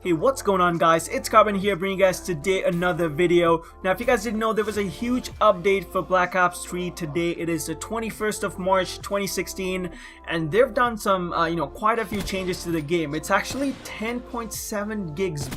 Hey, what's going on, guys? It's Carbon here, bringing you guys today another video. Now, if you guys didn't know, there was a huge update for Black Ops 3 today. It is the 21st of March 2016, and they've done some quite a few changes to the game. It's actually 10.7 gigs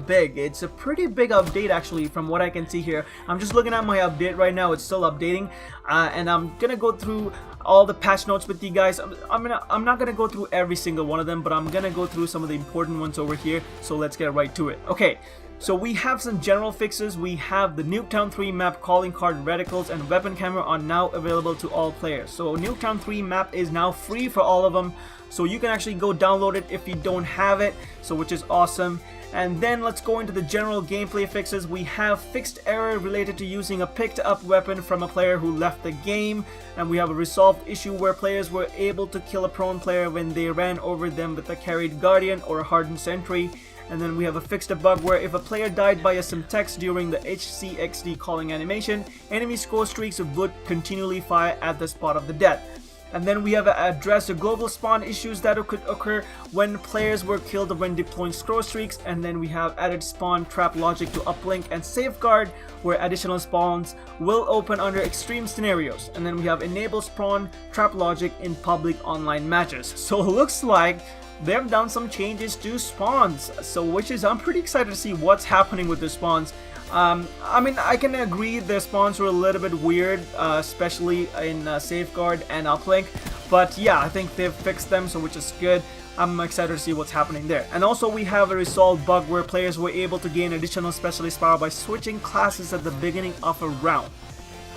big. It's a pretty big update, actually, from what I can see here. I'm just looking at my update right now. It's still updating, and I'm gonna go through all the patch notes with you guys. I'm not gonna go through every single one of them, but I'm gonna go through some of the important ones over here. So let's get right to it. Okay, so we have some general fixes. We have the Nuketown 3 map calling card reticles and weapon camera are now available to all players. So Nuketown 3 map is now free for all of them, so you can actually go download it if you don't have it, so which is awesome. And then let's go into the general gameplay fixes. We have fixed error related to using a picked up weapon from a player who left the game, and we have a resolved issue where players were able to kill a prone player when they ran over them with a carried guardian or a hardened sentry. And then we have a fixed bug where if a player died by a Simtex during the HCXD calling animation, enemy score streaks would continually fire at the spot of the death. And then we have addressed the global spawn issues that could occur when players were killed when deploying scroll streaks. And then we have added spawn trap logic to uplink and safeguard where additional spawns will open under extreme scenarios. And then we have enabled spawn trap logic in public online matches. So it looks like they've done some changes to spawns, so I'm pretty excited to see what's happening with the spawns. I mean, I can agree the spawns were a little bit weird, especially in Safeguard and Uplink, but yeah, I think they've fixed them, so which is good. I'm excited to see what's happening there. And also we have a resolved bug where players were able to gain additional specialist power by switching classes at the beginning of a round.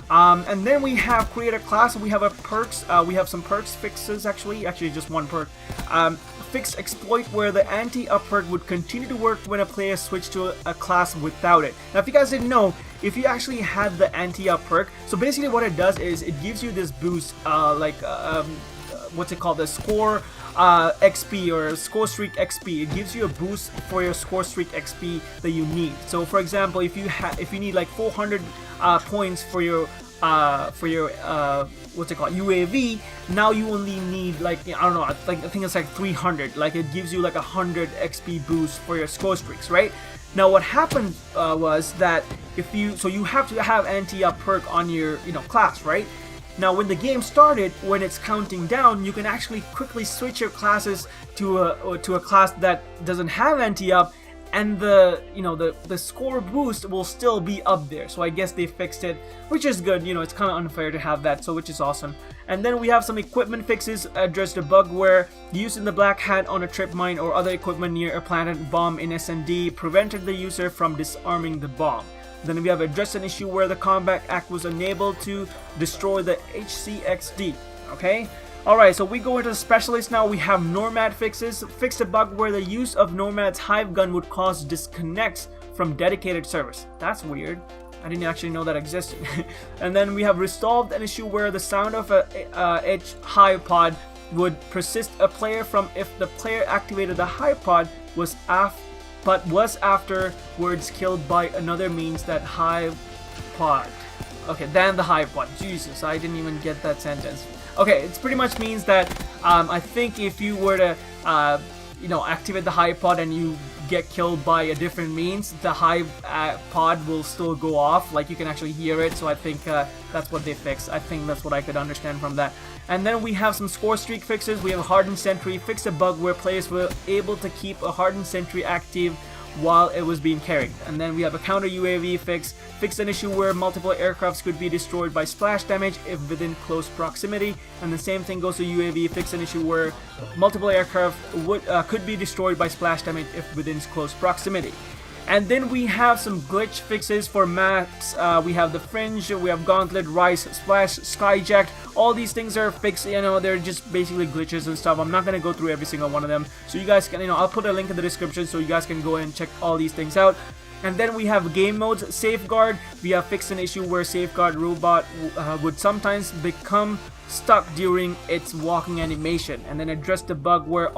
And then we have create a class. We have a perks. We have some perks fixes, actually just one perk. Fixed exploit where the anti-up perk would continue to work when a player switched to a class without it. Now, if you guys didn't know, if you actually had the anti-up perk, so basically what it does is it gives you this boost, what's it called, the score XP or score streak XP. It gives you a boost for your score streak XP that you need. So for example, if you need like 400 points for your what's it called, UAV, now you only need like, I don't know, I think it's like 300. Like it gives you like 100 XP boost for your score streaks, right? Now what happened was that you have to have anti-up perk on your class, right? Now when the game started, when it's counting down, you can actually quickly switch your classes to a class that doesn't have anti-up, and the score boost will still be up there. So I guess they fixed it, which is good. It's kind of unfair to have that, so which is awesome. And then we have some equipment fixes. Addressed a bug where using the black hat on a trip mine or other equipment near a planted bomb in SND prevented the user from disarming the bomb. Then we have addressed an issue where the combat act was unable to destroy the HCXD. Okay. Alright, so we go into the specialists now. We have Nomad fixes. Fixed a bug where the use of Nomad's hive gun would cause disconnects from dedicated servers. That's weird. I didn't actually know that existed. And then we have resolved an issue where the sound of a H hive pod would persist a player from if the player activated the hive pod was afterwards killed by another means that hive pod. Okay, then the hive pod. Jesus, I didn't even get that sentence. Okay, it pretty much means that I think if you were to activate the hive pod and you get killed by a different means, the hive pod will still go off. Like you can actually hear it. So I think that's what they fixed. I think that's what I could understand from that. And then we have some score streak fixes. We have a hardened sentry. Fixed a bug where players were able to keep a hardened sentry active while it was being carried. And then we have a counter UAV fix. Fixed an issue where multiple aircrafts could be destroyed by splash damage if within close proximity, and the same thing goes to UAV. Fixed an issue where multiple aircraft could be destroyed by splash damage if within close proximity. And then we have some glitch fixes for maps. We have the Fringe, we have Gauntlet, Rise, Splash, Skyjacked. All these things are fixed, they're just basically glitches and stuff. I'm not going to go through every single one of them. So you guys can, I'll put a link in the description so you guys can go and check all these things out. And then we have game modes. Safeguard, we have fixed an issue where Safeguard robot would sometimes become stuck during its walking animation, and then addressed the bug where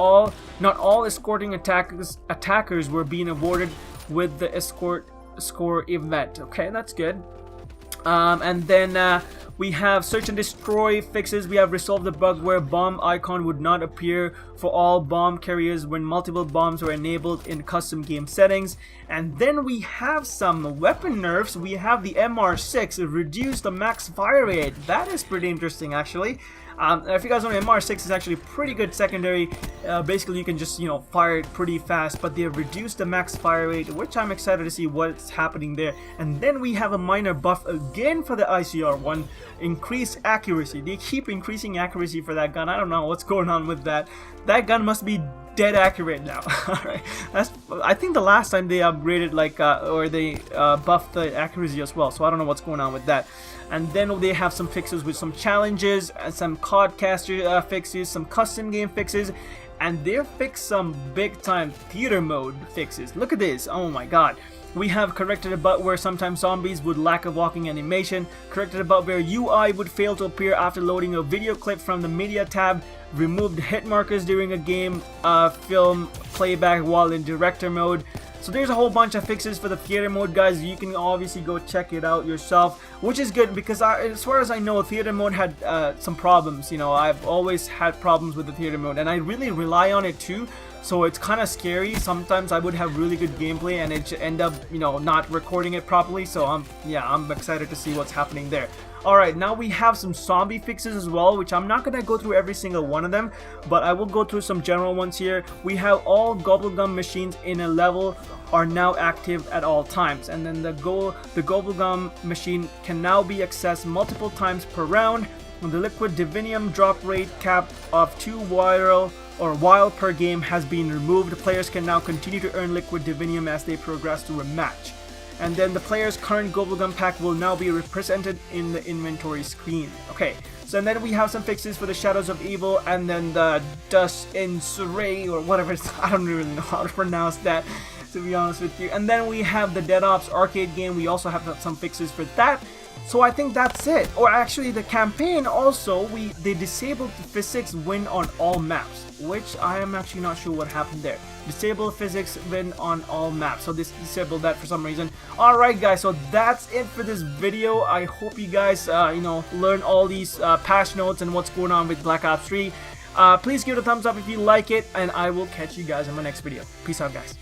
not all escorting attackers were being awarded with the escort score event. Okay, that's good. And then We have search and destroy fixes. We have resolved the bug where bomb icon would not appear for all bomb carriers when multiple bombs were enabled in custom game settings. And then we have some weapon nerfs. We have the MR6 reduce the max fire rate. That is pretty interesting actually. If you guys know, MR6 is actually a pretty good secondary. Basically you can just, you know, fire it pretty fast, but they have reduced the max fire rate, which I'm excited to see what's happening there. And then we have a minor buff again for the ICR one, increased accuracy. They keep increasing accuracy for that gun. I don't know what's going on with that. That gun must be dead accurate now. Alright, I think the last time they upgraded or they buffed the accuracy as well, so I don't know what's going on with that. And then they have some fixes with some challenges and some codcaster fixes, some custom game fixes, and they fixed some big time theater mode fixes. Look at this, oh my god. We have corrected a bug where sometimes zombies would lack a walking animation, corrected a bug where UI would fail to appear after loading a video clip from the media tab, removed hit markers during a game film playback while in director mode. So there's a whole bunch of fixes for the theater mode, guys. You can obviously go check it out yourself, which is good because as far as I know, theater mode had some problems. You know, I've always had problems with the theater mode, and I really rely on it too. So it's kind of scary. Sometimes I would have really good gameplay and it end up, you know, not recording it properly. So I'm excited to see what's happening there. Alright, now we have some zombie fixes as well, which I'm not going to go through every single one of them, but I will go through some general ones here. We have all gobblegum machines in a level are now active at all times, and then the gobblegum machine can now be accessed multiple times per round. The liquid divinium drop rate cap of 2 while per game has been removed. Players can now continue to earn liquid divinium as they progress through a match. And then the player's current gobblegum pack will now be represented in the inventory screen. Okay, so and then we have some fixes for the Shadows of Evil, and then the Dust in Surrey, or whatever it's, I don't really know how to pronounce that, to be honest with you. And then we have the Dead Ops arcade game. We also have some fixes for that. So I think that's it. Or actually the campaign also, they disabled the physics win on all maps, which I am actually not sure what happened there. Disable physics win on all maps, so this disabled that for some reason. Alright guys, so that's it for this video. I hope you guys you know, learn all these patch notes and what's going on with Black Ops 3. Please give it a thumbs up if you like it, and I will catch you guys in my next video. Peace out guys.